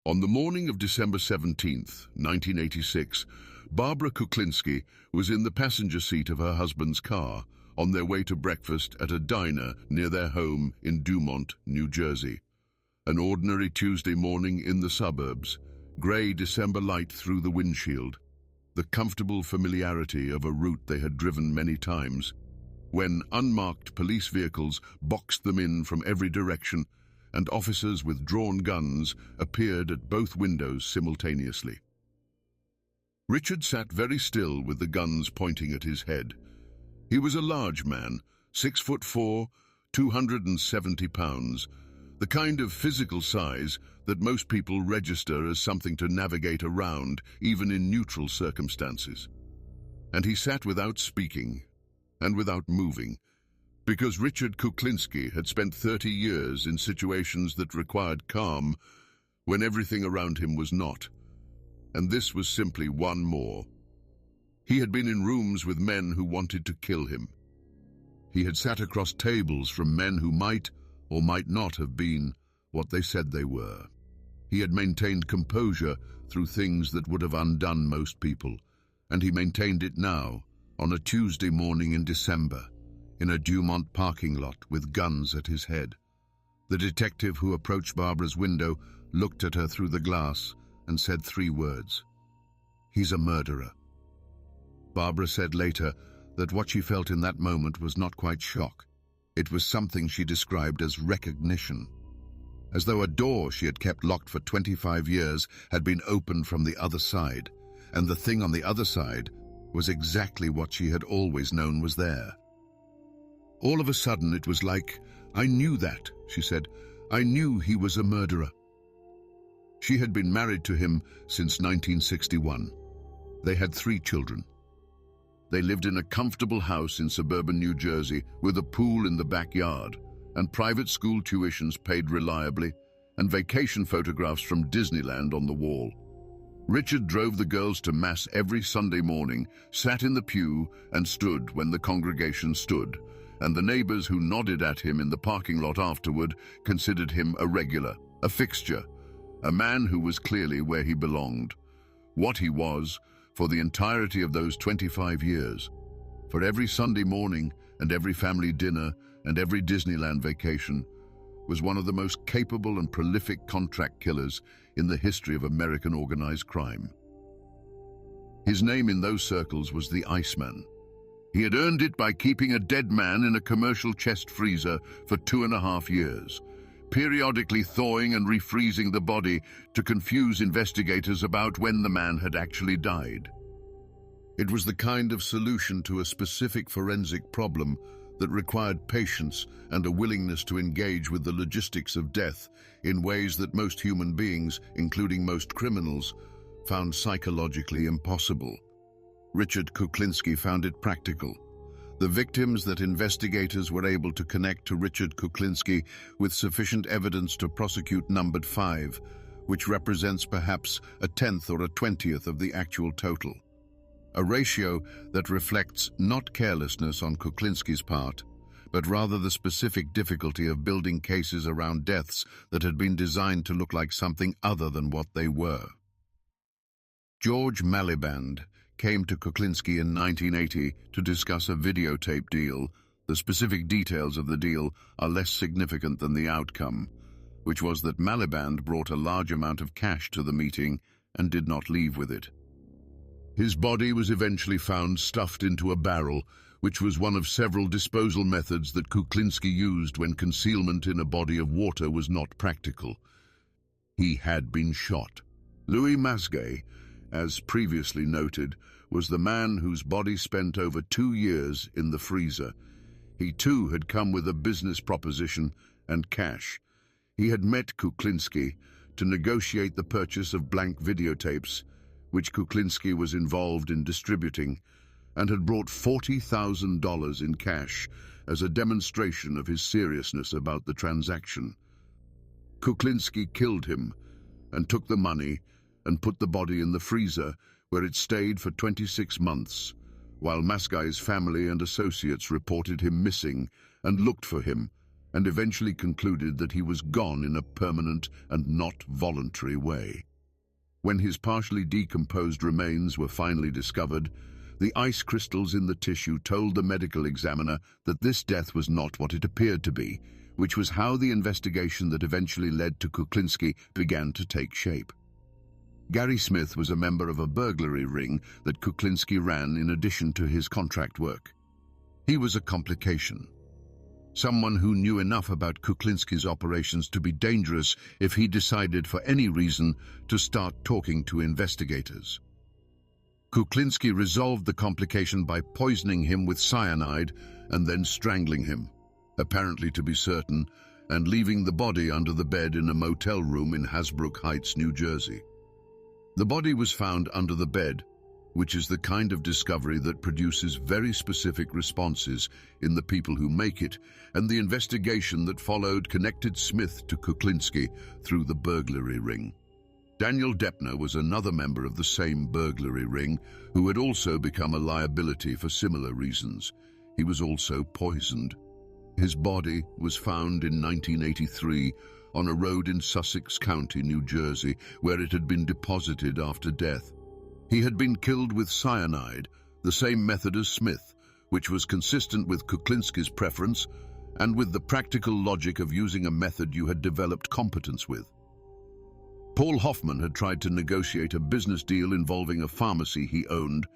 On the morning of December 17th, 1986, Barbara Kuklinski was in the passenger seat of her husband's car on their way to breakfast at a diner near their home in Dumont, New Jersey. An ordinary Tuesday morning in the suburbs, grey December light through the windshield, the comfortable familiarity of a route they had driven many times, when unmarked police vehicles boxed them in from every direction and officers with drawn guns appeared at both windows simultaneously. Richard sat very still with the guns pointing at his head. He was a large man, 6'4", 270 pounds, the kind of physical size that most people register as something to navigate around, even in neutral circumstances. And he sat without speaking and without moving, because Richard Kuklinski had spent 30 years in situations that required calm when everything around him was not. And this was simply one more. He had been in rooms with men who wanted to kill him. He had sat across tables from men who might or might not have been what they said they were. He had maintained composure through things that would have undone most people, and he maintained it now, on a Tuesday morning in December, in a Dumont parking lot with guns at his head. The detective who approached Barbara's window looked at her through the glass and said 3 words: "He's a murderer." Barbara said later that what she felt in that moment was not quite shock. It was something she described as recognition, as though a door she had kept locked for 25 years had been opened from the other side, and the thing on the other side was exactly what she had always known was there. All of a sudden it was like, "I knew that," she said. "I knew he was a murderer." She had been married to him since 1961. They had 3 children. They lived in a comfortable house in suburban New Jersey with a pool in the backyard and private school tuitions paid reliably and vacation photographs from Disneyland on the wall. Richard drove the girls to Mass every Sunday morning, sat in the pew and stood when the congregation stood, and the neighbors who nodded at him in the parking lot afterward considered him a regular, a fixture, a man who was clearly where he belonged, what he was for the entirety of those 25 years. For every Sunday morning and every family dinner and every Disneyland vacation was one of the most capable and prolific contract killers in the history of American organized crime. His name in those circles was the Iceman. He had earned it by keeping a dead man in a commercial chest freezer for 2.5 years, periodically thawing and refreezing the body to confuse investigators about when the man had actually died. It was the kind of solution to a specific forensic problem that required patience and a willingness to engage with the logistics of death in ways that most human beings, including most criminals, found psychologically impossible. Richard Kuklinski found it practical. The victims that investigators were able to connect to Richard Kuklinski with sufficient evidence to prosecute numbered 5, which represents perhaps a 10th or a 20th of the actual total. A ratio that reflects not carelessness on Kuklinski's part, but rather the specific difficulty of building cases around deaths that had been designed to look like something other than what they were. George Maliband came to Kuklinski in 1980 to discuss a videotape deal. The specific details of the deal are less significant than the outcome, which was that Maliband brought a large amount of cash to the meeting and did not leave with it. His body was eventually found stuffed into a barrel, which was one of several disposal methods that Kuklinski used when concealment in a body of water was not practical. He had been shot. Louis Masgay, as previously noted, was the man whose body spent over 2 years in the freezer. He too had come with a business proposition and cash. He had met Kuklinski to negotiate the purchase of blank videotapes, which Kuklinski was involved in distributing, and had brought $40,000 in cash as a demonstration of his seriousness about the transaction. Kuklinski killed him and took the money and put the body in the freezer, where it stayed for 26 months, while Masgay's family and associates reported him missing and looked for him and eventually concluded that he was gone in a permanent and not voluntary way. When his partially decomposed remains were finally discovered, the ice crystals in the tissue told the medical examiner that this death was not what it appeared to be, which was how the investigation that eventually led to Kuklinski began to take shape. Gary Smith was a member of a burglary ring that Kuklinski ran in addition to his contract work. He was a complication. Someone who knew enough about Kuklinski's operations to be dangerous if he decided for any reason to start talking to investigators. Kuklinski resolved the complication by poisoning him with cyanide and then strangling him, apparently to be certain, and leaving the body under the bed in a motel room in Hasbrook Heights, New Jersey. The body was found under the bed, which is the kind of discovery that produces very specific responses in the people who make it, and the investigation that followed connected Smith to Kuklinski through the burglary ring. Daniel Deppner was another member of the same burglary ring who had also become a liability for similar reasons. He was also poisoned. His body was found in 1983 on a road in Sussex County, New Jersey, where it had been deposited after death. He had been killed with cyanide, the same method as Smith, which was consistent with Kuklinski's preference and with the practical logic of using a method you had developed competence with. Paul Hoffman had tried to negotiate a business deal involving a pharmacy he owned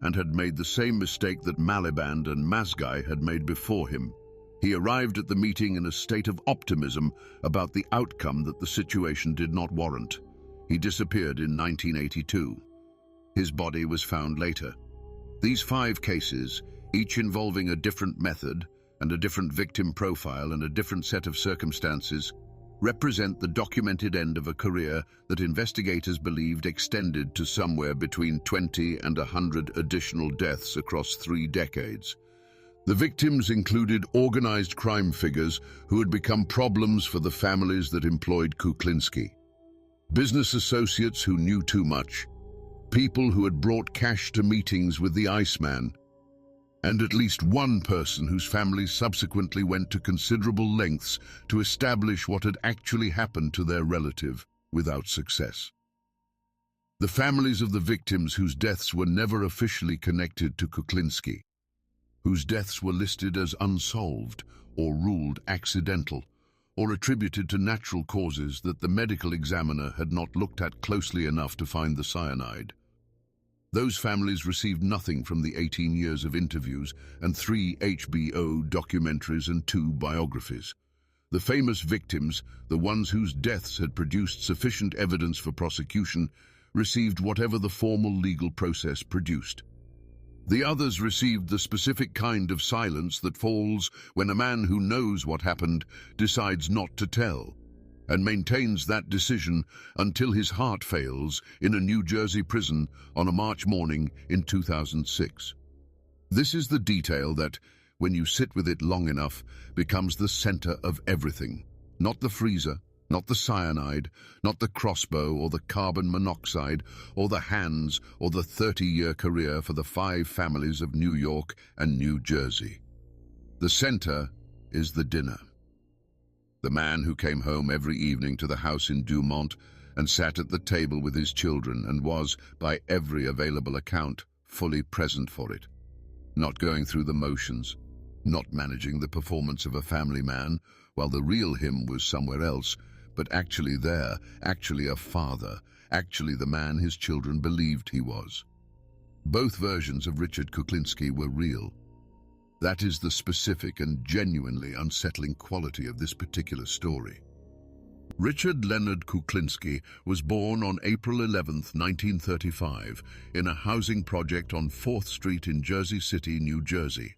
and had made the same mistake that Maliband and Mazgai had made before him. He arrived at the meeting in a state of optimism about the outcome that the situation did not warrant. He disappeared in 1982. His body was found later. These 5 cases, each involving a different method and a different victim profile and a different set of circumstances, represent the documented end of a career that investigators believed extended to somewhere between 20 and 100 additional deaths across 3 decades. The victims included organized crime figures who had become problems for the families that employed Kuklinski, business associates who knew too much, people who had brought cash to meetings with the Iceman, and at least one person whose family subsequently went to considerable lengths to establish what had actually happened to their relative without success. The families of the victims whose deaths were never officially connected to Kuklinski, whose deaths were listed as unsolved or ruled accidental, or attributed to natural causes that the medical examiner had not looked at closely enough to find the cyanide. Those families received nothing from the 18 years of interviews and 3 HBO documentaries and 2 biographies. The famous victims, the ones whose deaths had produced sufficient evidence for prosecution, received whatever the formal legal process produced. The others received the specific kind of silence that falls when a man who knows what happened decides not to tell, and maintains that decision until his heart fails in a New Jersey prison on a March morning in 2006. This is the detail that, when you sit with it long enough, becomes the center of everything. Not the freezer, not the cyanide, not the crossbow or the carbon monoxide, or the hands, or the 30-year career for the 5 families of New York and New Jersey. The center is the dinner. The man who came home every evening to the house in Dumont and sat at the table with his children and was, by every available account, fully present for it. Not going through the motions, not managing the performance of a family man while the real him was somewhere else, but actually there, actually a father, actually the man his children believed he was. Both versions of Richard Kuklinski were real. That is the specific and genuinely unsettling quality of this particular story. Richard Leonard Kuklinski was born on April 11, 1935, in a housing project on 4th Street in Jersey City, New Jersey.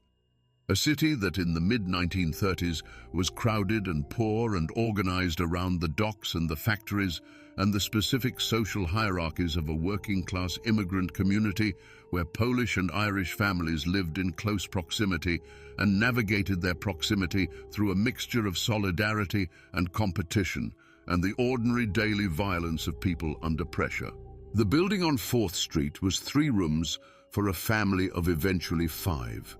A city that in the mid-1930s was crowded and poor and organized around the docks and the factories and the specific social hierarchies of a working-class immigrant community where Polish and Irish families lived in close proximity and navigated their proximity through a mixture of solidarity and competition and the ordinary daily violence of people under pressure. The building on 4th Street was 3 rooms for a family of eventually 5.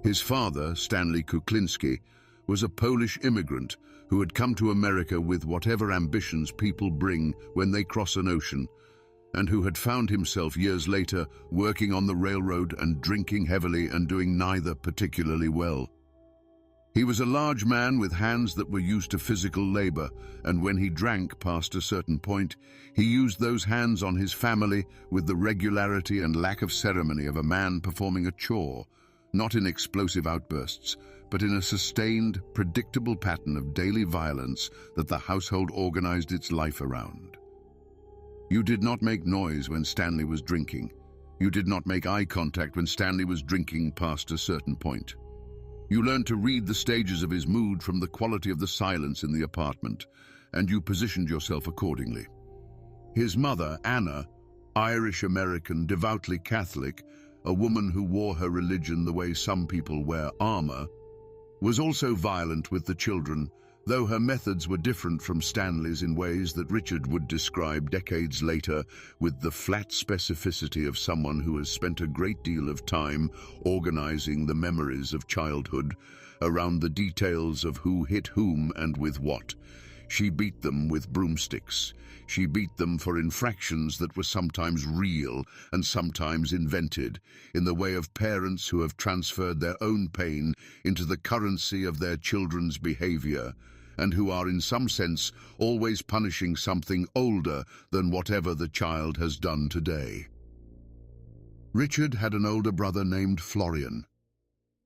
His father, Stanley Kuklinski, was a Polish immigrant who had come to America with whatever ambitions people bring when they cross an ocean, and who had found himself years later working on the railroad and drinking heavily and doing neither particularly well. He was a large man with hands that were used to physical labor, and when he drank past a certain point, he used those hands on his family with the regularity and lack of ceremony of a man performing a chore, not in explosive outbursts, but in a sustained, predictable pattern of daily violence that the household organized its life around. You did not make noise when Stanley was drinking. You did not make eye contact when Stanley was drinking past a certain point. You learned to read the stages of his mood from the quality of the silence in the apartment, and you positioned yourself accordingly. His mother, Anna, Irish-American, devoutly Catholic, a woman who wore her religion the way some people wear armor, was also violent with the children, though her methods were different from Stanley's in ways that Richard would describe decades later with the flat specificity of someone who has spent a great deal of time organizing the memories of childhood around the details of who hit whom and with what. She beat them with broomsticks. She beat them for infractions that were sometimes real and sometimes invented, in the way of parents who have transferred their own pain into the currency of their children's behavior, and who are in some sense always punishing something older than whatever the child has done today. Richard had an older brother named Florian.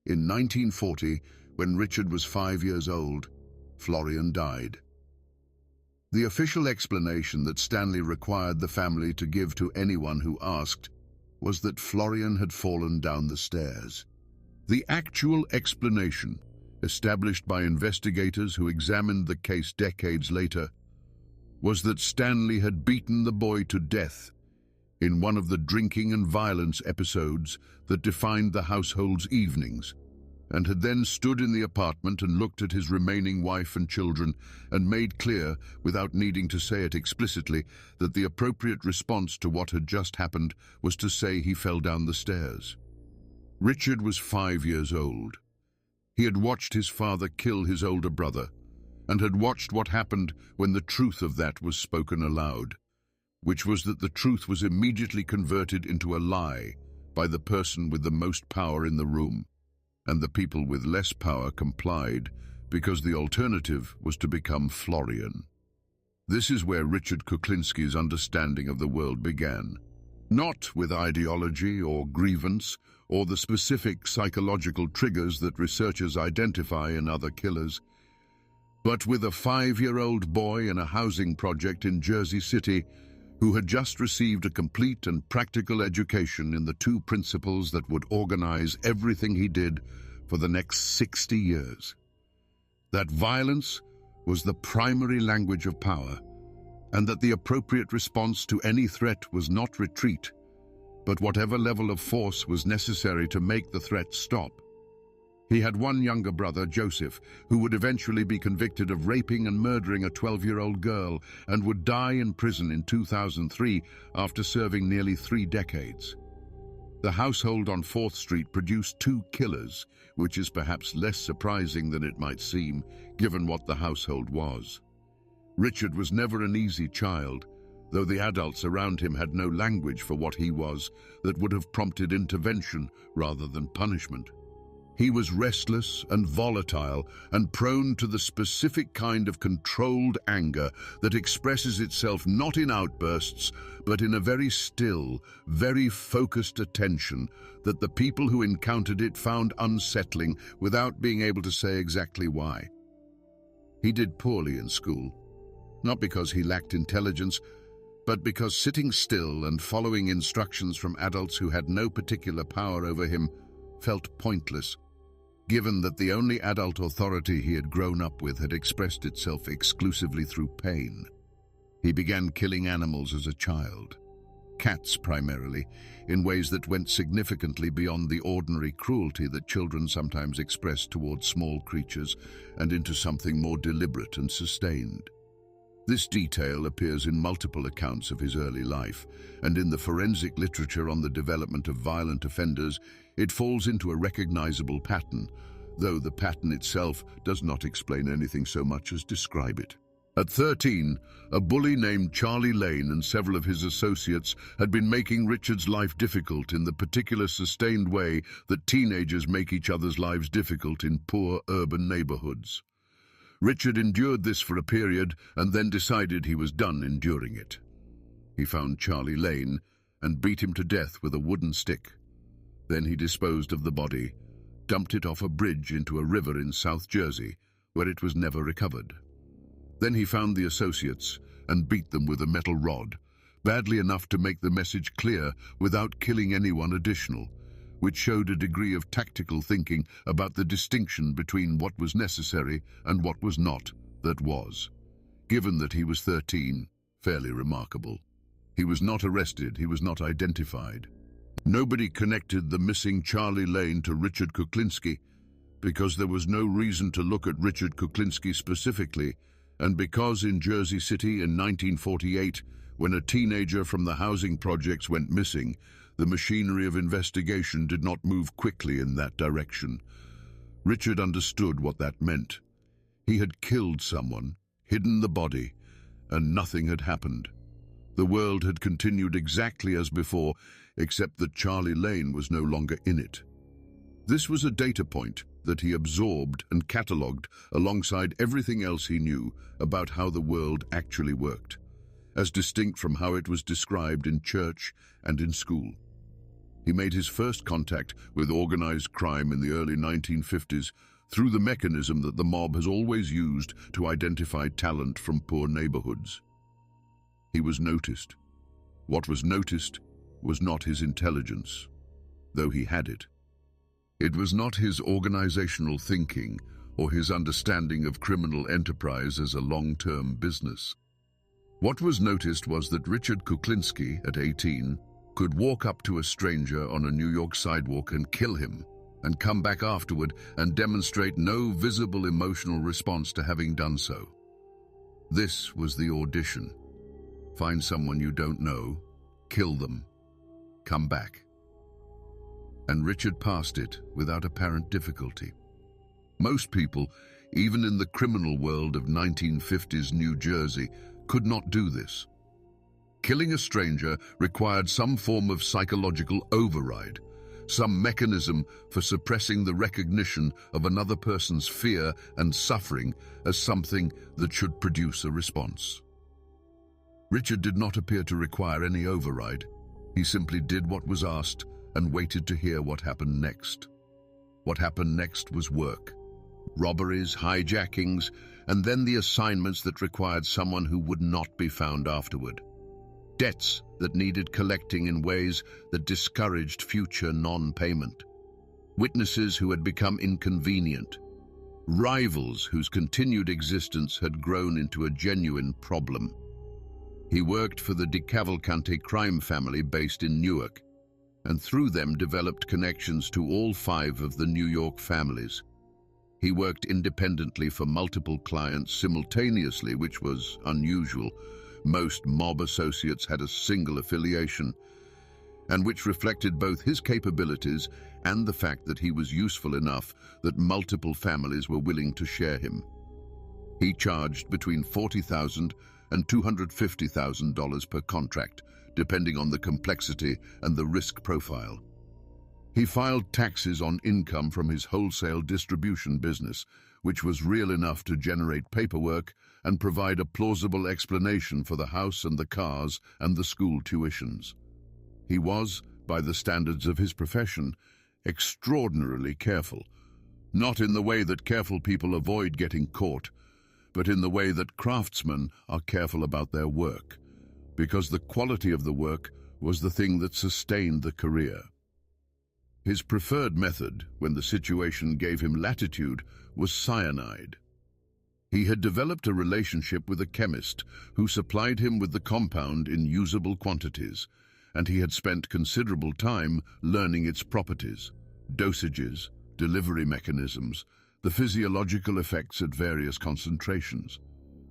In 1940, when Richard was 5 years old, Florian died. The official explanation that Stanley required the family to give to anyone who asked was that Florian had fallen down the stairs. The actual explanation, established by investigators who examined the case decades later, was that Stanley had beaten the boy to death in one of the drinking and violence episodes that defined the household's evenings, and had then stood in the apartment and looked at his remaining wife and children and made clear, without needing to say it explicitly, that the appropriate response to what had just happened was to say he fell down the stairs. Richard was 5 years old. He had watched his father kill his older brother, and had watched what happened when the truth of that was spoken aloud, which was that the truth was immediately converted into a lie by the person with the most power in the room, and the people with less power complied because the alternative was to become Florian. This is where Richard Kuklinski's understanding of the world began, not with ideology or grievance or the specific psychological triggers that researchers identify in other killers, but with a 5-year-old boy in a housing project in Jersey City who had just received a complete and practical education in the 2 principles that would organize everything he did for the next 60 years. That violence was the primary language of power, and that the appropriate response to any threat was not retreat, but whatever level of force was necessary to make the threat stop. He had one younger brother, Joseph, who would eventually be convicted of raping and murdering a 12-year-old girl and would die in prison in 2003 after serving nearly 3 decades. The household on 4th Street produced 2 killers, which is perhaps less surprising than it might seem, given what the household was. Richard was never an easy child, though the adults around him had no language for what he was that would have prompted intervention rather than punishment. He was restless and volatile and prone to the specific kind of controlled anger that expresses itself not in outbursts, but in a very still, very focused attention that the people who encountered it found unsettling without being able to say exactly why. He did poorly in school, not because he lacked intelligence, but because sitting still and following instructions from adults who had no particular power over him felt pointless, given that the only adult authority he had grown up with had expressed itself exclusively through pain. He began killing animals as a child, cats primarily, in ways that went significantly beyond the ordinary cruelty that children sometimes express towards small creatures and into something more deliberate and sustained. This detail appears in multiple accounts of his early life, and in the forensic literature on the development of violent offenders, it falls into a recognizable pattern though the pattern itself does not explain anything so much as describe it. At 13, a bully named Charlie Lane and several of his associates had been making Richard's life difficult in the particular sustained way that teenagers make each other's lives difficult in poor urban neighborhoods. Richard endured this for a period and then decided he was done enduring it. He found Charlie Lane and beat him to death with a wooden stick. Then he disposed of the body, dumped it off a bridge into a river in South Jersey, where it was never recovered. Then he found the associates and beat them with a metal rod, badly enough to make the message clear without killing anyone additional, which showed a degree of tactical thinking about the distinction between what was necessary and what was not, that was. Given that he was 13, fairly remarkable. He was not arrested, he was not identified. Nobody connected the missing Charlie Lane to Richard Kuklinski, because there was no reason to look at Richard Kuklinski specifically, and because in Jersey City in 1948, when a teenager from the housing projects went missing, the machinery of investigation did not move quickly in that direction. Richard understood what that meant. He had killed someone, hidden the body, and nothing had happened. The world had continued exactly as before, except that Charlie Lane was no longer in it. This was a data point that he absorbed and catalogued alongside everything else he knew about how the world actually worked, as distinct from how it was described in church and in school. He made his first contact with organized crime in the early 1950s through the mechanism that the mob has always used to identify talent from poor neighborhoods. He was noticed. What was noticed was not his intelligence, though he had it. It was not his organizational thinking or his understanding of criminal enterprise as a long-term business. What was noticed was that Richard Kuklinski, at 18, could walk up to a stranger on a New York sidewalk and kill him, and come back afterward and demonstrate no visible emotional response to having done so. This was the audition. Find someone you don't know, kill them, come back. And Richard passed it without apparent difficulty. Most people, even in the criminal world of 1950s New Jersey, could not do this. Killing a stranger required some form of psychological override, some mechanism for suppressing the recognition of another person's fear and suffering as something that should produce a response. Richard did not appear to require any override. He simply did what was asked and waited to hear what happened next. What happened next was work. Robberies, hijackings, and then the assignments that required someone who would not be found afterward. Debts that needed collecting in ways that discouraged future non-payment. Witnesses who had become inconvenient. Rivals whose continued existence had grown into a genuine problem. He worked for the DeCavalcante crime family based in Newark, and through them developed connections to all 5 of the New York families. He worked independently for multiple clients simultaneously, which was unusual. Most mob associates had a single affiliation, and which reflected both his capabilities and the fact that he was useful enough that multiple families were willing to share him. He charged between $40,000 and $250,000 per contract, depending on the complexity and the risk profile. He filed taxes on income from his wholesale distribution business, which was real enough to generate paperwork and provide a plausible explanation for the house and the cars and the school tuitions. He was, by the standards of his profession, extraordinarily careful, not in the way that careful people avoid getting caught, but in the way that craftsmen are careful about their work, because the quality of the work was the thing that sustained the career. His preferred method, when the situation gave him latitude, was cyanide. He had developed a relationship with a chemist who supplied him with the compound in usable quantities, and he had spent considerable time learning its properties, dosages, delivery mechanisms, the physiological effects at various concentrations,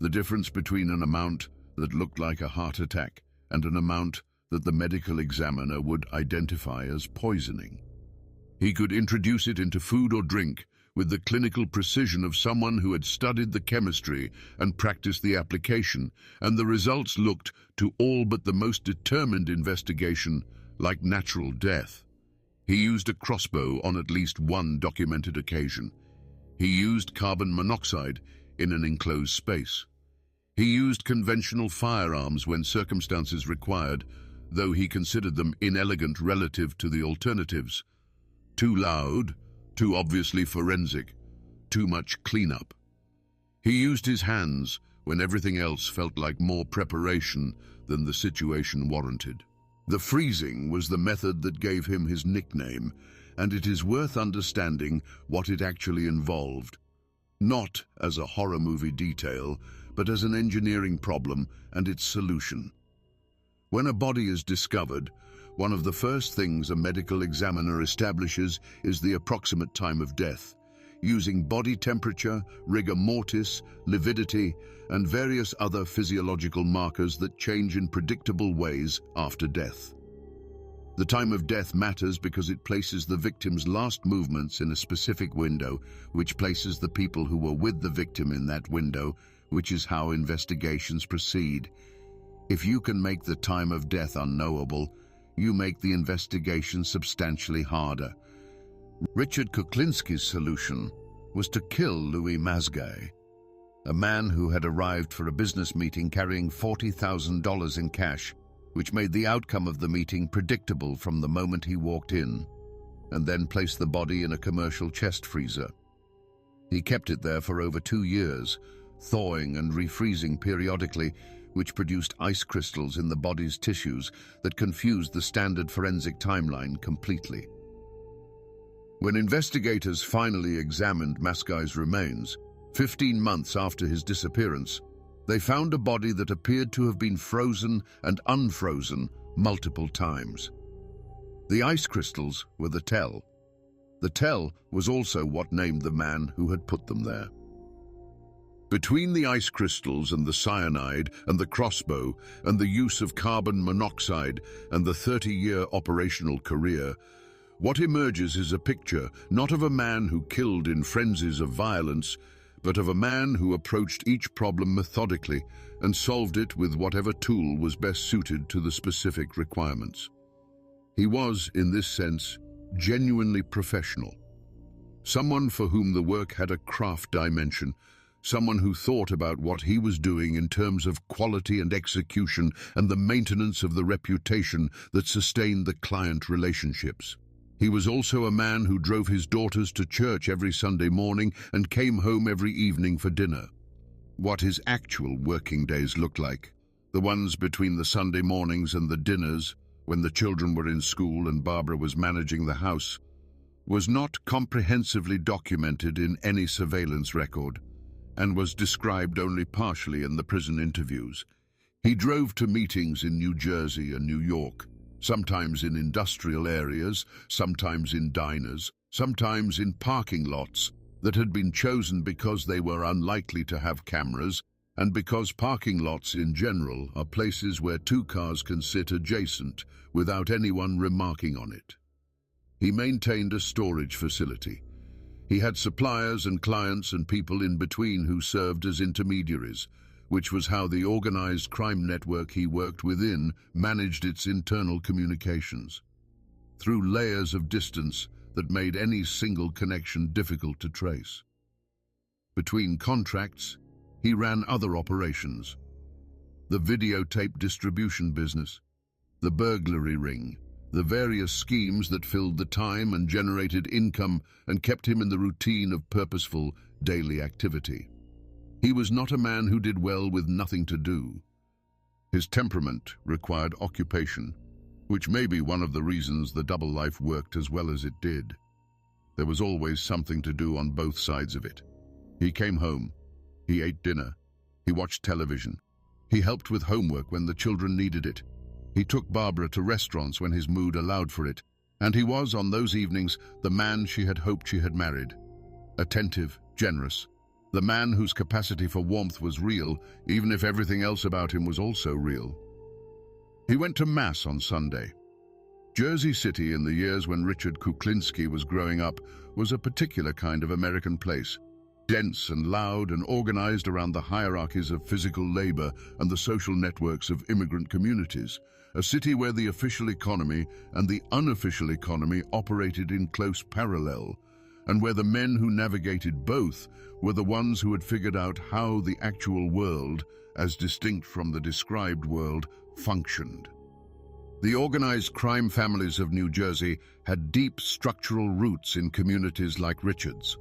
the difference between an amount that looked like a heart attack and an amount that the medical examiner would identify as poisoning. He could introduce it into food or drink with the clinical precision of someone who had studied the chemistry and practiced the application, and the results looked, to all but the most determined investigation, like natural death. He used a crossbow on at least one documented occasion. He used carbon monoxide in an enclosed space. He used conventional firearms when circumstances required, though he considered them inelegant relative to the alternatives. Too loud, too obviously forensic, too much cleanup. He used his hands when everything else felt like more preparation than the situation warranted. The freezing was the method that gave him his nickname, and it is worth understanding what it actually involved. Not as a horror movie detail, but as an engineering problem and its solution. When a body is discovered, one of the first things a medical examiner establishes is the approximate time of death, using body temperature, rigor mortis, lividity, and various other physiological markers that change in predictable ways after death. The time of death matters because it places the victim's last movements in a specific window, which places the people who were with the victim in that window, which is how investigations proceed. If you can make the time of death unknowable, you make the investigation substantially harder. Richard Kuklinski's solution was to kill Louis Masgay, a man who had arrived for a business meeting carrying $40,000 in cash, which made the outcome of the meeting predictable from the moment he walked in, and then placed the body in a commercial chest freezer. He kept it there for over 2 years, thawing and refreezing periodically, which produced ice crystals in the body's tissues that confused the standard forensic timeline completely. When investigators finally examined Masgay's remains, 15 months after his disappearance, they found a body that appeared to have been frozen and unfrozen multiple times. The ice crystals were the tell. The tell was also what named the man who had put them there. Between the ice crystals and the cyanide and the crossbow and the use of carbon monoxide and the 30-year operational career, what emerges is a picture not of a man who killed in frenzies of violence, but of a man who approached each problem methodically and solved it with whatever tool was best suited to the specific requirements. He was, in this sense, genuinely professional. Someone for whom the work had a craft dimension, someone who thought about what he was doing in terms of quality and execution and the maintenance of the reputation that sustained the client relationships. He was also a man who drove his daughters to church every Sunday morning and came home every evening for dinner. What his actual working days looked like, the ones between the Sunday mornings and the dinners, when the children were in school and Barbara was managing the house, was not comprehensively documented in any surveillance record, and was described only partially in the prison interviews. He drove to meetings in New Jersey and New York, sometimes in industrial areas, sometimes in diners, sometimes in parking lots that had been chosen because they were unlikely to have cameras, and because parking lots in general are places where two cars can sit adjacent without anyone remarking on it. He maintained a storage facility. He had suppliers and clients and people in between who served as intermediaries, which was how the organized crime network he worked within managed its internal communications, through layers of distance that made any single connection difficult to trace. Between contracts, he ran other operations: the videotape distribution business, the burglary ring, the various schemes that filled the time and generated income and kept him in the routine of purposeful daily activity. He was not a man who did well with nothing to do. His temperament required occupation, which may be one of the reasons the double life worked as well as it did. There was always something to do on both sides of it. He came home. He ate dinner. He watched television. He helped with homework when the children needed it. He took Barbara to restaurants when his mood allowed for it, and he was, on those evenings, the man she had hoped she had married. Attentive, generous, the man whose capacity for warmth was real, even if everything else about him was also real. He went to Mass on Sunday. Jersey City, in the years when Richard Kuklinski was growing up, was a particular kind of American place. Dense and loud and organized around the hierarchies of physical labor and the social networks of immigrant communities. A city where the official economy and the unofficial economy operated in close parallel, and where the men who navigated both were the ones who had figured out how the actual world, as distinct from the described world, functioned. The organized crime families of New Jersey had deep structural roots in communities like Richard's.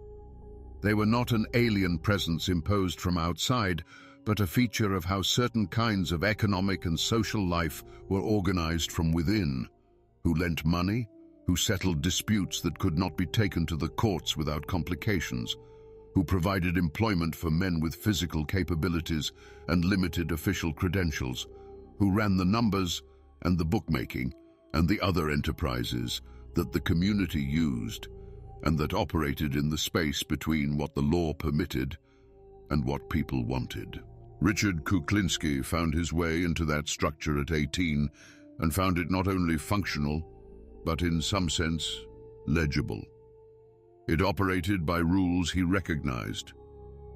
They were not an alien presence imposed from outside, but a feature of how certain kinds of economic and social life were organized from within, who lent money, who settled disputes that could not be taken to the courts without complications, who provided employment for men with physical capabilities and limited official credentials, who ran the numbers and the bookmaking and the other enterprises that the community used and that operated in the space between what the law permitted and what people wanted. Richard Kuklinski found his way into that structure at 18 and found it not only functional, but in some sense, legible. It operated by rules he recognized.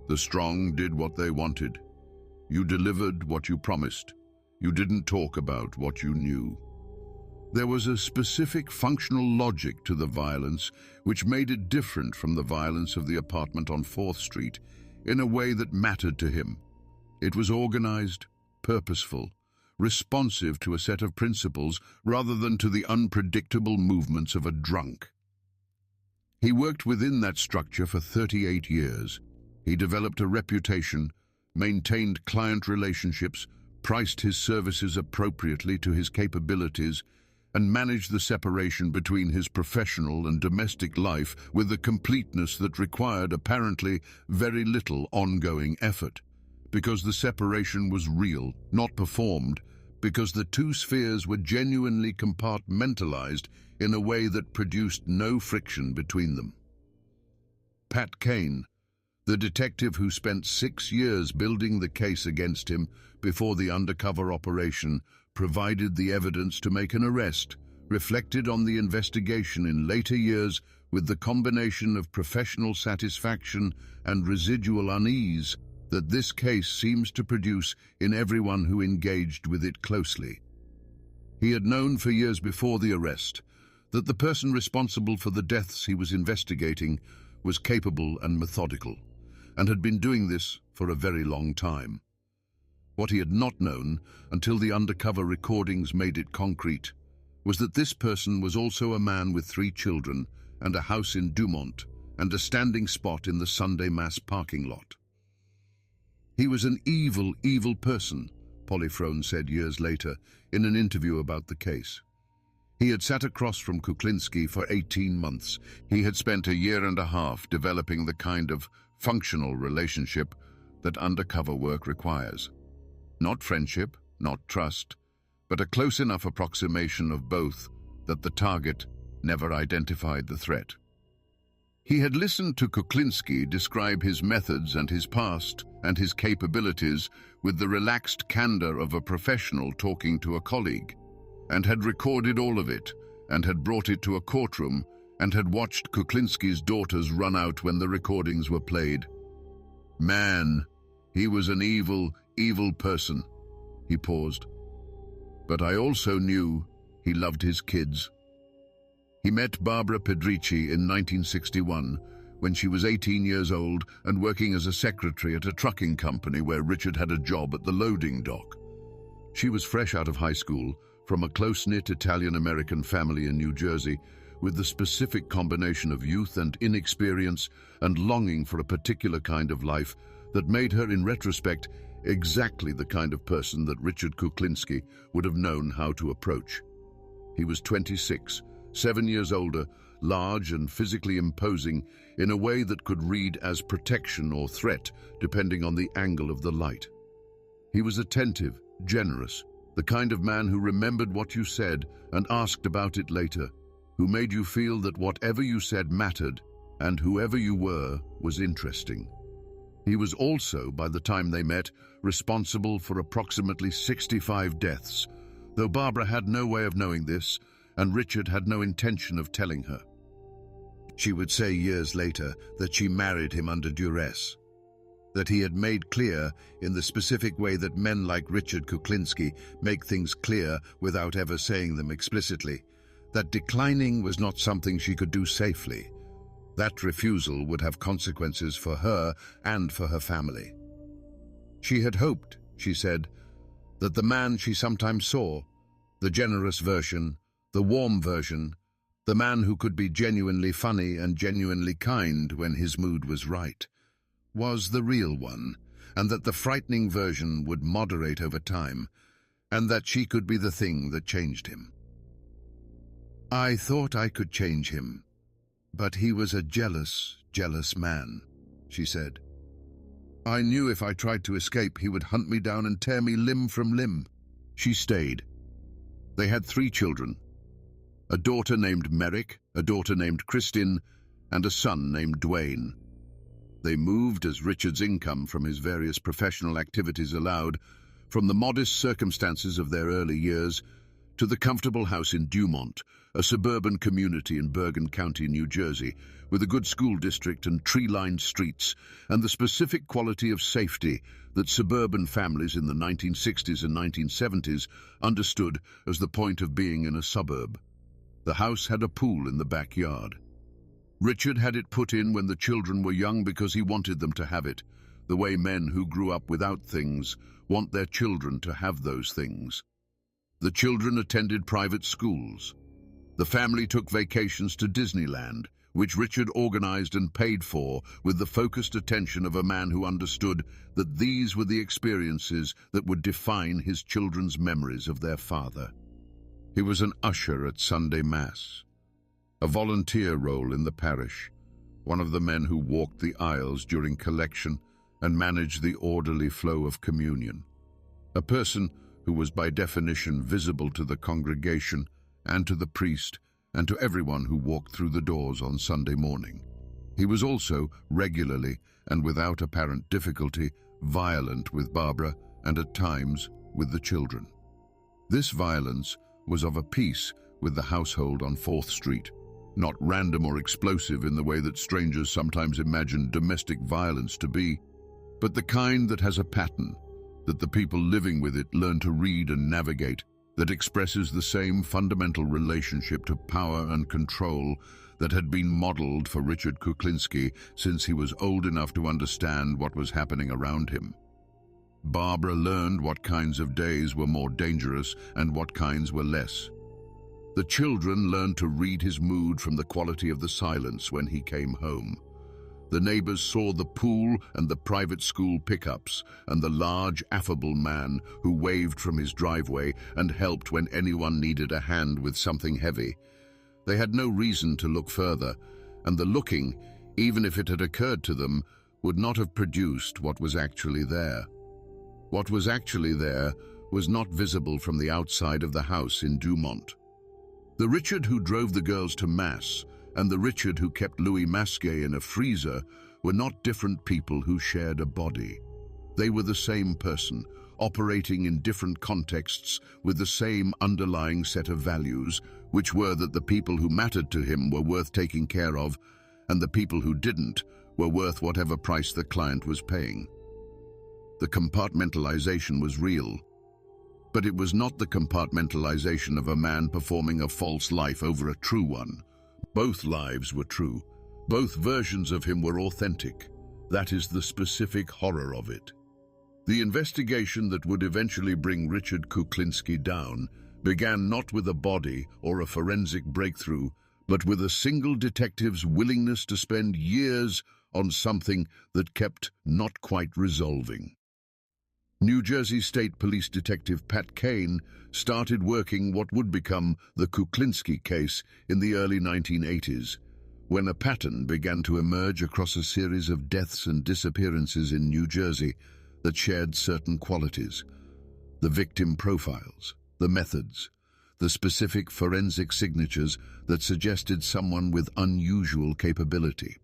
The strong did what they wanted. You delivered what you promised. You didn't talk about what you knew. There was a specific functional logic to the violence which made it different from the violence of the apartment on 4th Street in a way that mattered to him. It was organized, purposeful, responsive to a set of principles rather than to the unpredictable movements of a drunk. He worked within that structure for 38 years. He developed a reputation, maintained client relationships, priced his services appropriately to his capabilities, and managed the separation between his professional and domestic life with a completeness that required apparently very little ongoing effort. Because the separation was real, not performed, because the two spheres were genuinely compartmentalized in a way that produced no friction between them. Pat Kane, the detective who spent 6 years building the case against him before the undercover operation, provided the evidence to make an arrest, reflected on the investigation in later years with the combination of professional satisfaction and residual unease that this case seems to produce in everyone who engaged with it closely. He had known for years before the arrest that the person responsible for the deaths he was investigating was capable and methodical, and had been doing this for a very long time. What he had not known, until the undercover recordings made it concrete, was that this person was also a man with 3 children and a house in Dumont and a standing spot in the Sunday Mass parking lot. He was an evil, evil person, Polyphrone said years later in an interview about the case. He had sat across from Kuklinski for 18 months. He had spent a year and a half developing the kind of functional relationship that undercover work requires. Not friendship, not trust, but a close enough approximation of both that the target never identified the threat. He had listened to Kuklinski describe his methods and his past and his capabilities with the relaxed candor of a professional talking to a colleague, and had recorded all of it, and had brought it to a courtroom, and had watched Kuklinski's daughters run out when the recordings were played. Man, he was an evil, evil person. He paused. But I also knew he loved his kids. He met Barbara Big Richie in 1961, when she was 18 years old and working as a secretary at a trucking company where Richard had a job at the loading dock. She was fresh out of high school, from a close-knit Italian-American family in New Jersey, with the specific combination of youth and inexperience and longing for a particular kind of life that made her, in retrospect, exactly the kind of person that Richard Kuklinski would have known how to approach. He was 26, 7 years older, large and physically imposing in a way that could read as protection or threat, depending on the angle of the light. He was attentive, generous, the kind of man who remembered what you said and asked about it later, who made you feel that whatever you said mattered and whoever you were was interesting. He was also, by the time they met, responsible for approximately 65 deaths, though Barbara had no way of knowing this, and Richard had no intention of telling her. She would say years later that she married him under duress, that he had made clear in the specific way that men like Richard Kuklinski make things clear without ever saying them explicitly, that declining was not something she could do safely. That refusal would have consequences for her and for her family. She had hoped, she said, that the man she sometimes saw, the generous version, the warm version, the man who could be genuinely funny and genuinely kind when his mood was right, was the real one, and that the frightening version would moderate over time, and that she could be the thing that changed him. I thought I could change him, but he was a jealous, jealous man, she said. I knew if I tried to escape, he would hunt me down and tear me limb from limb. She stayed. They had 3 children, a daughter named Merrick, a daughter named Kristin, and a son named Dwayne. They moved as Richard's income from his various professional activities allowed, from the modest circumstances of their early years to the comfortable house in Dumont, a suburban community in Bergen County, New Jersey, with a good school district and tree-lined streets, and the specific quality of safety that suburban families in the 1960s and 1970s understood as the point of being in a suburb. The house had a pool in the backyard. Richard had it put in when the children were young because he wanted them to have it, the way men who grew up without things want their children to have those things. The children attended private schools. The family took vacations to Disneyland, which Richard organized and paid for with the focused attention of a man who understood that these were the experiences that would define his children's memories of their father. He was an usher at Sunday Mass, a volunteer role in the parish, one of the men who walked the aisles during collection and managed the orderly flow of communion, a person who was by definition visible to the congregation and to the priest and to everyone who walked through the doors on Sunday morning. He was also regularly and without apparent difficulty violent with Barbara and at times with the children. This violence was of a piece with the household on 4th Street, not random or explosive in the way that strangers sometimes imagine domestic violence to be, but the kind that has a pattern, that the people living with it learn to read and navigate, that expresses the same fundamental relationship to power and control that had been modeled for Richard Kuklinski since he was old enough to understand what was happening around him. Barbara learned what kinds of days were more dangerous and what kinds were less. The children learned to read his mood from the quality of the silence when he came home. The neighbors saw the pool and the private school pickups and the large, affable man who waved from his driveway and helped when anyone needed a hand with something heavy. They had no reason to look further, and the looking, even if it had occurred to them, would not have produced what was actually there. What was actually there was not visible from the outside of the house in Dumont. The Richard who drove the girls to Mass and the Richard who kept Louis Masquet in a freezer were not different people who shared a body. They were the same person, operating in different contexts with the same underlying set of values, which were that the people who mattered to him were worth taking care of, and the people who didn't were worth whatever price the client was paying. The compartmentalization was real, but it was not the compartmentalization of a man performing a false life over a true one. Both lives were true. Both versions of him were authentic. That is the specific horror of it. The investigation that would eventually bring Richard Kuklinski down began not with a body or a forensic breakthrough, but with a single detective's willingness to spend years on something that kept not quite resolving. New Jersey State Police Detective Pat Kane started working what would become the Kuklinski case in the early 1980s, when a pattern began to emerge across a series of deaths and disappearances in New Jersey that shared certain qualities: the victim profiles, the methods, the specific forensic signatures that suggested someone with unusual capability.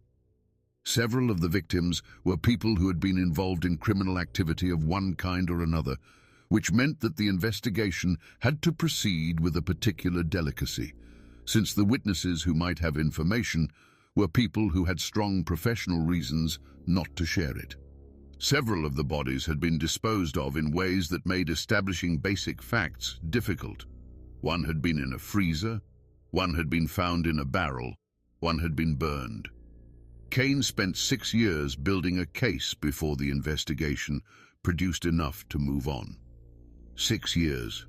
Several of the victims were people who had been involved in criminal activity of one kind or another, which meant that the investigation had to proceed with a particular delicacy, since the witnesses who might have information were people who had strong professional reasons not to share it. Several of the bodies had been disposed of in ways that made establishing basic facts difficult. One had been in a freezer, one had been found in a barrel, one had been burned. Kane spent 6 years building a case before the investigation produced enough to move on. 6 years.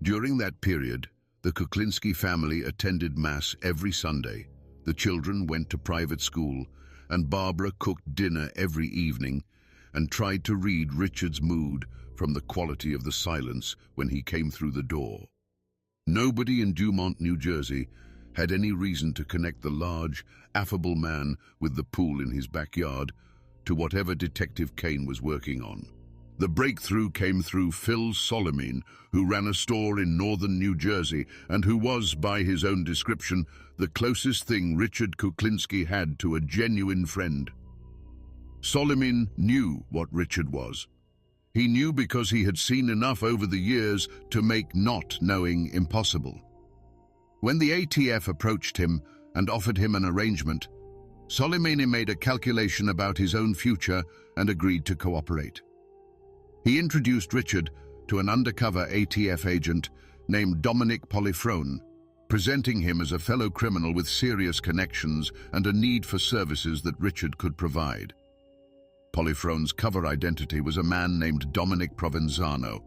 During that period, the Kuklinski family attended Mass every Sunday, the children went to private school, and Barbara cooked dinner every evening and tried to read Richard's mood from the quality of the silence when he came through the door. Nobody in Dumont, New Jersey, had any reason to connect the large, affable man with the pool in his backyard to whatever Detective Kane was working on. The breakthrough came through Phil Solomon, who ran a store in northern New Jersey and who was, by his own description, the closest thing Richard Kuklinski had to a genuine friend. Solomon knew what Richard was. He knew because he had seen enough over the years to make not knowing impossible. When the ATF approached him and offered him an arrangement, Solomon made a calculation about his own future and agreed to cooperate. He introduced Richard to an undercover ATF agent named Dominic Polifrone, presenting him as a fellow criminal with serious connections and a need for services that Richard could provide. Polifrone's cover identity was a man named Dominic Provenzano,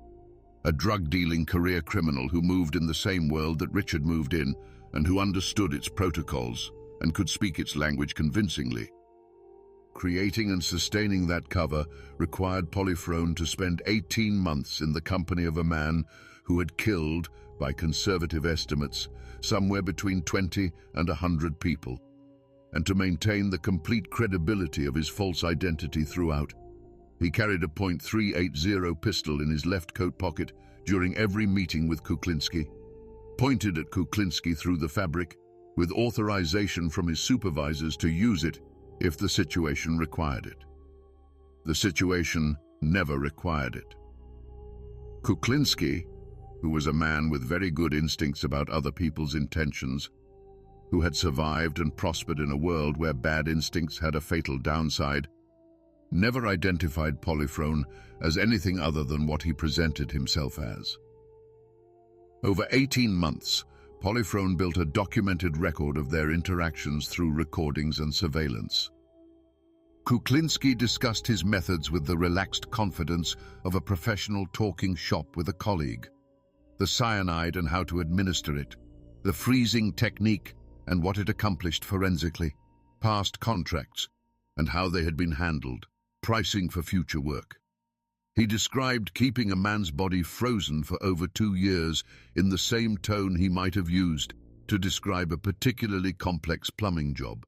a drug-dealing career criminal who moved in the same world that Richard moved in and who understood its protocols and could speak its language convincingly. Creating and sustaining that cover required Polifrone to spend 18 months in the company of a man who had killed, by conservative estimates, somewhere between 20 and 100 people, and to maintain the complete credibility of his false identity throughout. He carried a .380 pistol in his left coat pocket during every meeting with Kuklinski, pointed at Kuklinski through the fabric, with authorization from his supervisors to use it if the situation required it. The situation never required it. Kuklinski, who was a man with very good instincts about other people's intentions, who had survived and prospered in a world where bad instincts had a fatal downside, never identified Polifrone as anything other than what he presented himself as. Over 18 months, Polifrone built a documented record of their interactions through recordings and surveillance. Kuklinski discussed his methods with the relaxed confidence of a professional talking shop with a colleague. The cyanide and how to administer it, the freezing technique and what it accomplished forensically, past contracts and how they had been handled, pricing for future work. He described keeping a man's body frozen for over 2 years in the same tone he might have used to describe a particularly complex plumbing job.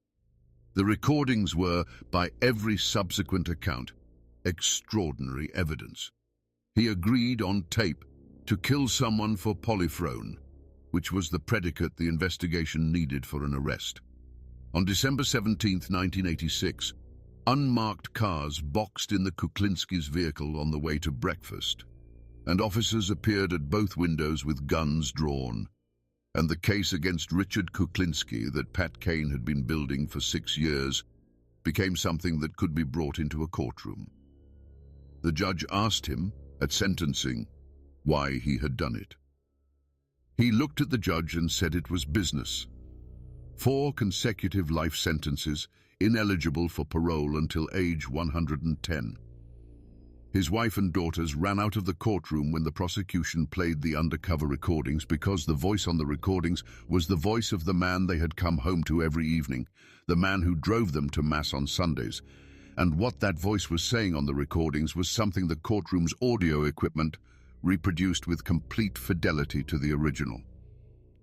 The recordings were, by every subsequent account, extraordinary evidence. He agreed on tape to kill someone for Polifrone, which was the predicate the investigation needed for an arrest. On December 17, 1986, unmarked cars boxed in the Kuklinski's vehicle on the way to breakfast, and officers appeared at both windows with guns drawn, and the case against Richard Kuklinski that Pat Kane had been building for 6 years became something that could be brought into a courtroom. The judge asked him, at sentencing, why he had done it. He looked at the judge and said it was business. 4 consecutive life sentences, ineligible for parole until age 110. His wife and daughters ran out of the courtroom when the prosecution played the undercover recordings because the voice on the recordings was the voice of the man they had come home to every evening, the man who drove them to Mass on Sundays. And what that voice was saying on the recordings was something the courtroom's audio equipment reproduced with complete fidelity to the original.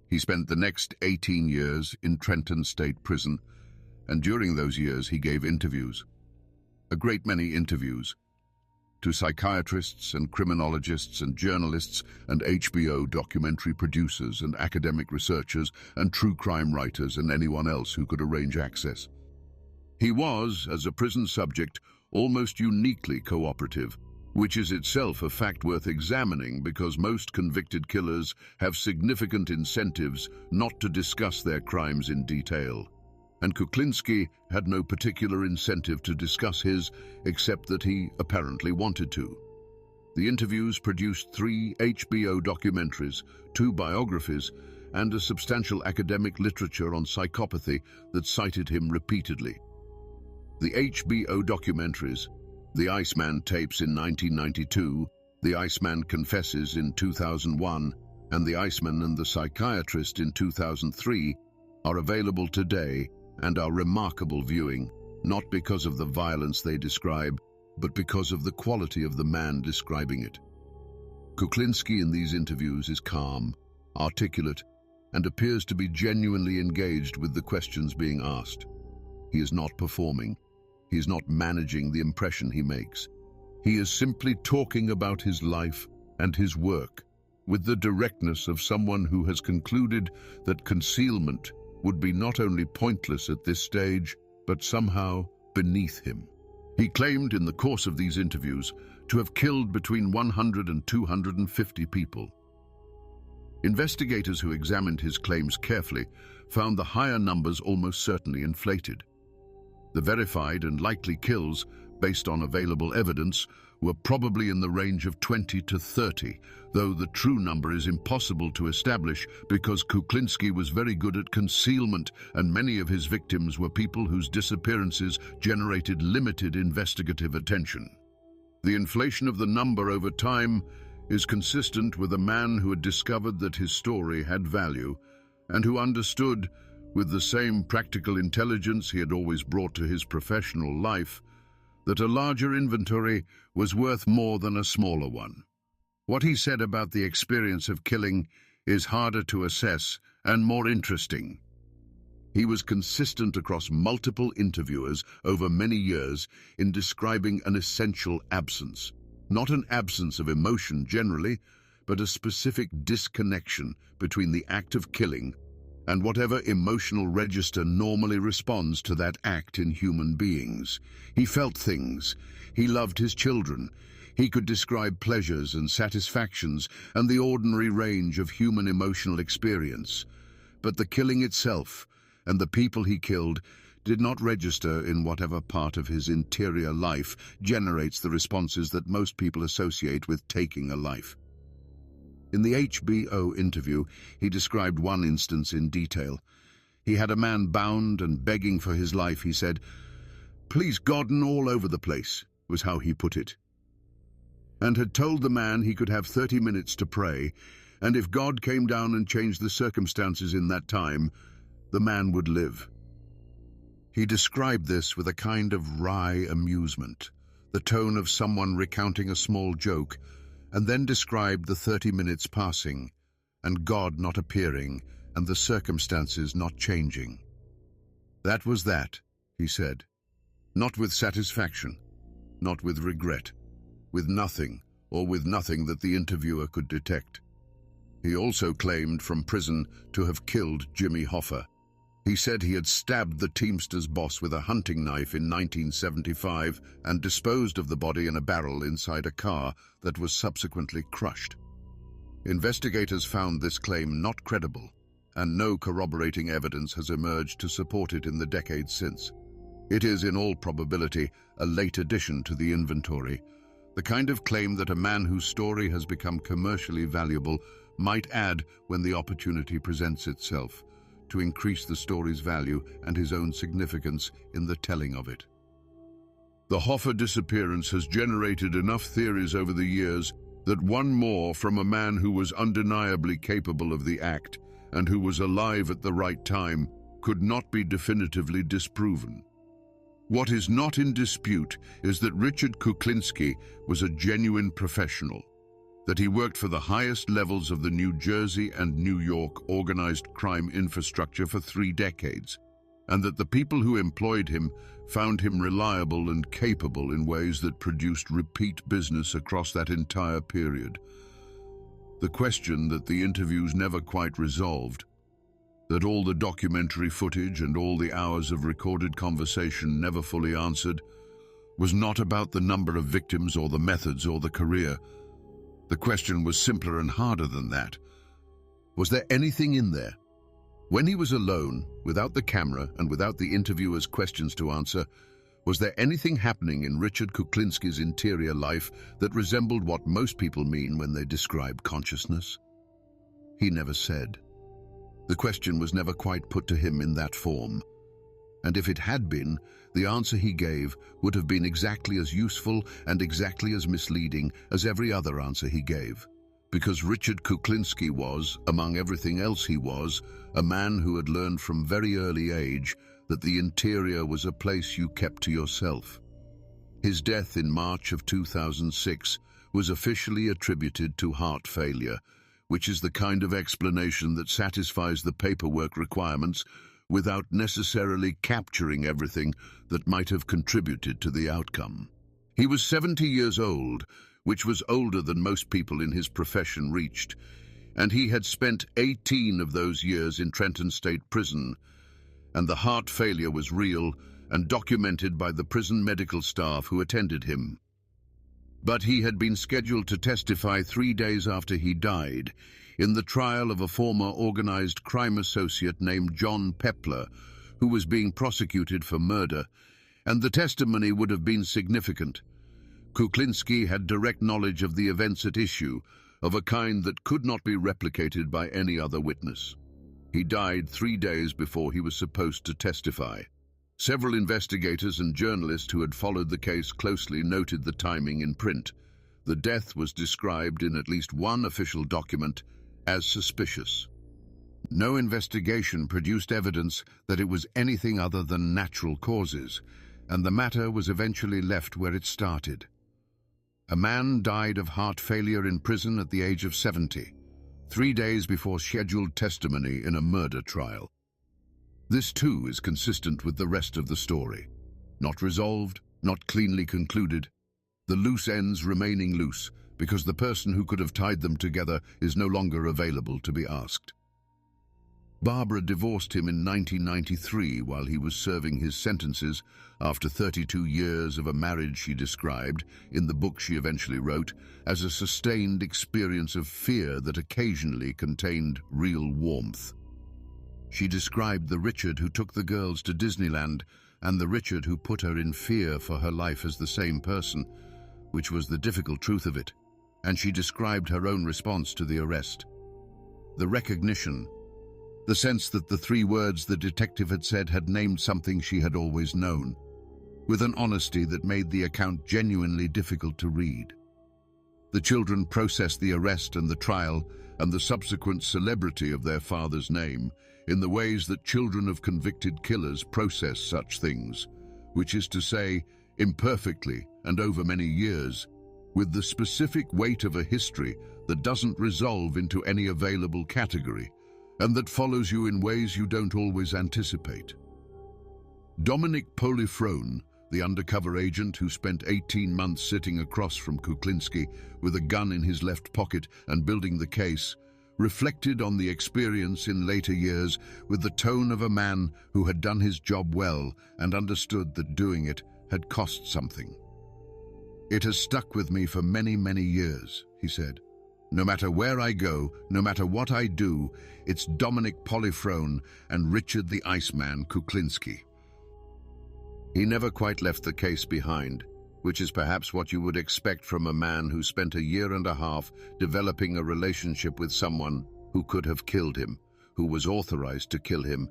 He spent the next 18 years in Trenton State Prison, and during those years he gave interviews, a great many interviews, to psychiatrists and criminologists and journalists and HBO documentary producers and academic researchers and true crime writers and anyone else who could arrange access. He was, as a prison subject, almost uniquely cooperative, which is itself a fact worth examining because most convicted killers have significant incentives not to discuss their crimes in detail. And Kuklinski had no particular incentive to discuss his, except that he apparently wanted to. The interviews produced 3 HBO documentaries, 2 biographies, and a substantial academic literature on psychopathy that cited him repeatedly. The HBO documentaries, The Iceman tapes in 1992, The Iceman Confesses in 2001, and The Iceman and the Psychiatrist in 2003, are available today and are remarkable viewing, not because of the violence they describe, but because of the quality of the man describing it. Kuklinski in these interviews is calm, articulate, and appears to be genuinely engaged with the questions being asked. He is not performing. He is not managing the impression he makes. He is simply talking about his life and his work with the directness of someone who has concluded that concealment would be not only pointless at this stage, but somehow beneath him. He claimed in the course of these interviews to have killed between 100 and 250 people. Investigators who examined his claims carefully found the higher numbers almost certainly inflated. The verified and likely kills, based on available evidence, were probably in the range of 20 to 30, though the true number is impossible to establish because Kuklinski was very good at concealment and many of his victims were people whose disappearances generated limited investigative attention. The inflation of the number over time is consistent with a man who had discovered that his story had value and who understood, with the same practical intelligence he had always brought to his professional life, that a larger inventory was worth more than a smaller one. What he said about the experience of killing is harder to assess and more interesting. He was consistent across multiple interviewers over many years in describing an essential absence. Not an absence of emotion generally, but a specific disconnection between the act of killing and whatever emotional register normally responds to that act in human beings. He felt things. He loved his children. He could describe pleasures and satisfactions and the ordinary range of human emotional experience. But the killing itself and the people he killed did not register in whatever part of his interior life generates the responses that most people associate with taking a life. In the HBO interview, he described one instance in detail. He had a man bound and begging for his life. He said, "Please God and all over the place," was how he put it, and had told the man he could have 30 minutes to pray, and if God came down and changed the circumstances in that time, the man would live. He described this with a kind of wry amusement, the tone of someone recounting a small joke, and then described the 30 minutes passing, and God not appearing, and the circumstances not changing. That was that, he said. Not with satisfaction, not with regret, with nothing, or with nothing that the interviewer could detect. He also claimed from prison to have killed Jimmy Hoffa. He said he had stabbed the Teamsters boss with a hunting knife in 1975 and disposed of the body in a barrel inside a car that was subsequently crushed. Investigators found this claim not credible, and no corroborating evidence has emerged to support it in the decades since. It is, in all probability, a late addition to the inventory, the kind of claim that a man whose story has become commercially valuable might add when the opportunity presents itself, to increase the story's value and his own significance in the telling of it. The Hoffa disappearance has generated enough theories over the years that one more from a man who was undeniably capable of the act and who was alive at the right time could not be definitively disproven. What is not in dispute is that Richard Kuklinski was a genuine professional, that he worked for the highest levels of the New Jersey and New York organized crime infrastructure for 3 decades, and that the people who employed him found him reliable and capable in ways that produced repeat business across that entire period. The question that the interviews never quite resolved, that all the documentary footage and all the hours of recorded conversation never fully answered, was not about the number of victims or the methods or the career. The question was simpler and harder than that. Was there anything in there? When he was alone, without the camera and without the interviewer's questions to answer, was there anything happening in Richard Kuklinski's interior life that resembled what most people mean when they describe consciousness? He never said. The question was never quite put to him in that form. And if it had been, the answer he gave would have been exactly as useful and exactly as misleading as every other answer he gave. Because Richard Kuklinski was, among everything else he was, a man who had learned from very early age that the interior was a place you kept to yourself. His death in March of 2006 was officially attributed to heart failure, which is the kind of explanation that satisfies the paperwork requirements without necessarily capturing everything that might have contributed to the outcome. He was 70 years old, which was older than most people in his profession reached, and he had spent 18 of those years in Trenton State Prison, and the heart failure was real and documented by the prison medical staff who attended him. But he had been scheduled to testify 3 days after he died in the trial of a former organized crime associate named John Pepler, who was being prosecuted for murder, and the testimony would have been significant. Kuklinski had direct knowledge of the events at issue, of a kind that could not be replicated by any other witness. He died 3 days before he was supposed to testify. Several investigators and journalists who had followed the case closely noted the timing in print. The death was described in at least one official document as suspicious. No investigation produced evidence that it was anything other than natural causes, and the matter was eventually left where it started. A man died of heart failure in prison at the age of 70, 3 days before scheduled testimony in a murder trial. This too is consistent with the rest of the story. Not resolved, not cleanly concluded. The loose ends remaining loose because the person who could have tied them together is no longer available to be asked. Barbara divorced him in 1993 while he was serving his sentences after 32 years of a marriage she described, in the book she eventually wrote, as a sustained experience of fear that occasionally contained real warmth. She described the Richard who took the girls to Disneyland and the Richard who put her in fear for her life as the same person, which was the difficult truth of it, and she described her own response to the arrest. The recognition, the sense that the 3 words the detective had said had named something she had always known, with an honesty that made the account genuinely difficult to read. The children processed the arrest and the trial and the subsequent celebrity of their father's name in the ways that children of convicted killers process such things, which is to say, imperfectly and over many years, with the specific weight of a history that doesn't resolve into any available category, and that follows you in ways you don't always anticipate. Dominic Polifrone, the undercover agent who spent 18 months sitting across from Kuklinski with a gun in his left pocket and building the case, reflected on the experience in later years with the tone of a man who had done his job well and understood that doing it had cost something. "It has stuck with me for many, many years," he said. "No matter where I go, no matter what I do, it's Dominic Polifrone and Richard the Iceman Kuklinski." He never quite left the case behind, which is perhaps what you would expect from a man who spent 1.5 years developing a relationship with someone who could have killed him, who was authorized to kill him,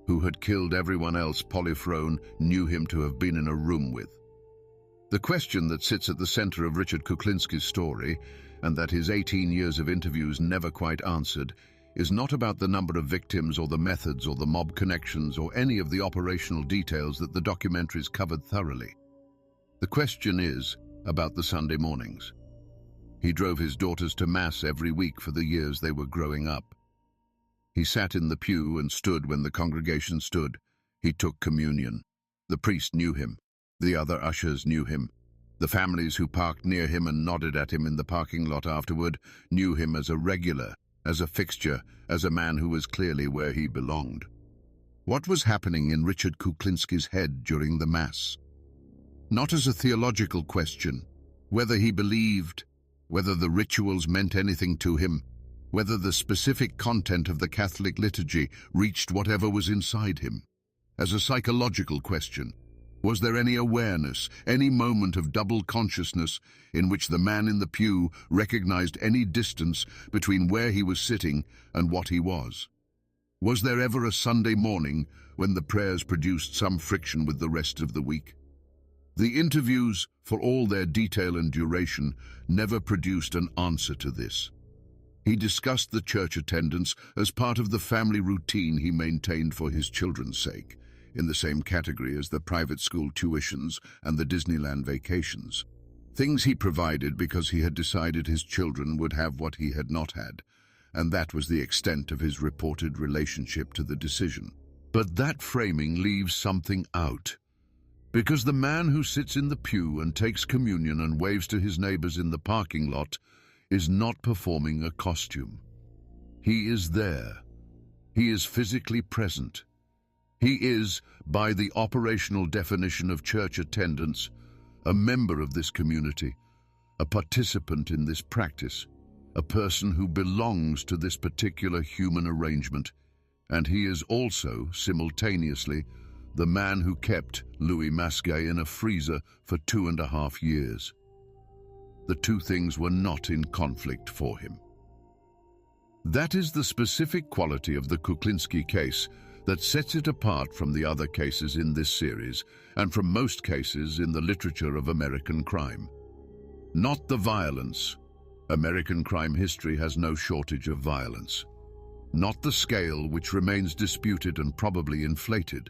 who had killed everyone else Polifrone knew him to have been in a room with. The question that sits at the center of Richard Kuklinski's story, and that his 18 years of interviews never quite answered, is not about the number of victims or the methods or the mob connections or any of the operational details that the documentaries covered thoroughly. The question is about the Sunday mornings. He drove his daughters to Mass every week for the years they were growing up. He sat in the pew and stood when the congregation stood. He took communion. The priest knew him. The other ushers knew him. The families who parked near him and nodded at him in the parking lot afterward knew him as a regular, as a fixture, as a man who was clearly where he belonged. What was happening in Richard Kuklinski's head during the Mass? not as a theological question, whether he believed, whether the rituals meant anything to him, whether the specific content of the Catholic liturgy reached whatever was inside him. As a psychological question, was there any awareness, any moment of double consciousness in which the man in the pew recognized any distance between where he was sitting and what he was? Was there ever a Sunday morning when the prayers produced some friction with the rest of the week? The interviews, for all their detail and duration, never produced an answer to this. He discussed the church attendance as part of the family routine he maintained for his children's sake, in the same category as the private school tuitions and the Disneyland vacations. Things he provided because he had decided his children would have what he had not had, and that was the extent of his reported relationship to the decision. But that framing leaves something out. Because the man who sits in the pew and takes communion and waves to his neighbors in the parking lot is not performing a costume. He is there. He is physically present. He is, by the operational definition of church attendance, a member of this community, a participant in this practice, a person who belongs to this particular human arrangement, and he is also, simultaneously, the man who kept Louis Masquet in a freezer for 2.5 years. The two things were not in conflict for him. That is the specific quality of the Kuklinski case that sets it apart from the other cases in this series and from most cases in the literature of American crime. Not the violence. American crime history has no shortage of violence. Not the scale, which remains disputed and probably inflated.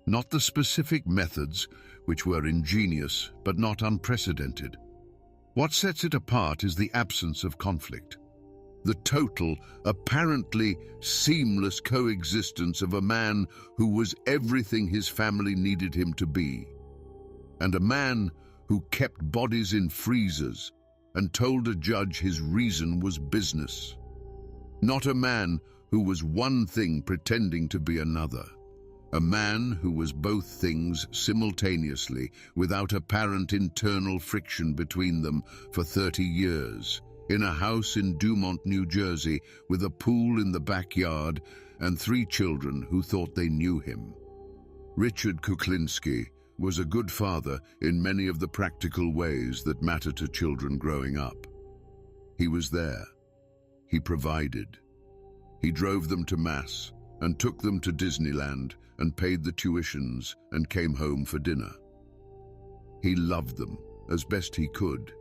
Not the specific methods, which were ingenious but not unprecedented. What sets it apart is the absence of conflict. The total, apparently seamless coexistence of a man who was everything his family needed him to be, and a man who kept bodies in freezers and told a judge his reason was business. Not a man who was one thing pretending to be another. A man who was both things simultaneously without apparent internal friction between them for 30 years, in a house in Dumont, New Jersey, with a pool in the backyard and 3 children who thought they knew him. Richard Kuklinski was a good father in many of the practical ways that matter to children growing up. He was there. He provided. He drove them to Mass and took them to Disneyland and paid the tuitions and came home for dinner. He loved them as best he could,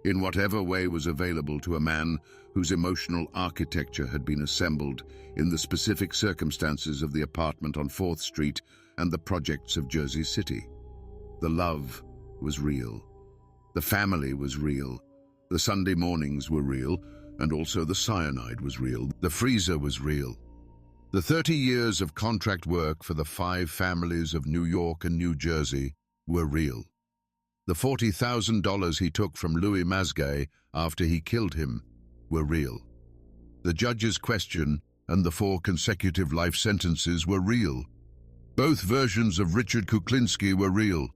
in whatever way was available to a man whose emotional architecture had been assembled in the specific circumstances of the apartment on 4th Street and the projects of Jersey City. The love was real. The family was real. The Sunday mornings were real, and also the cyanide was real. The freezer was real. The 30 years of contract work for the 5 families of New York and New Jersey were real. The $40,000 he took from Louis Masquet after he killed him were real. The judge's question and the 4 consecutive life sentences were real. Both versions of Richard Kuklinski were real.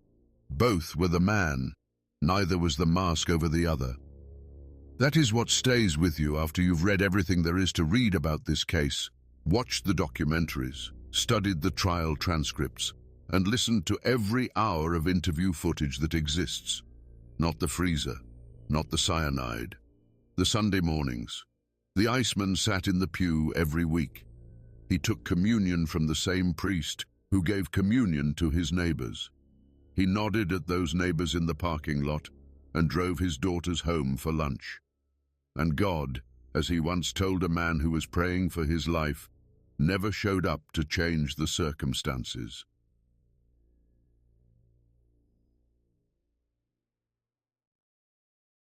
Both were the man. Neither was the mask over the other. That is what stays with you after you've read everything there is to read about this case, watched the documentaries, studied the trial transcripts, and listened to every hour of interview footage that exists. Not the freezer, not the cyanide, the Sunday mornings. The Iceman sat in the pew every week. He took communion from the same priest who gave communion to his neighbors. He nodded at those neighbors in the parking lot and drove his daughters home for lunch. And God, as he once told a man who was praying for his life, never showed up to change the circumstances.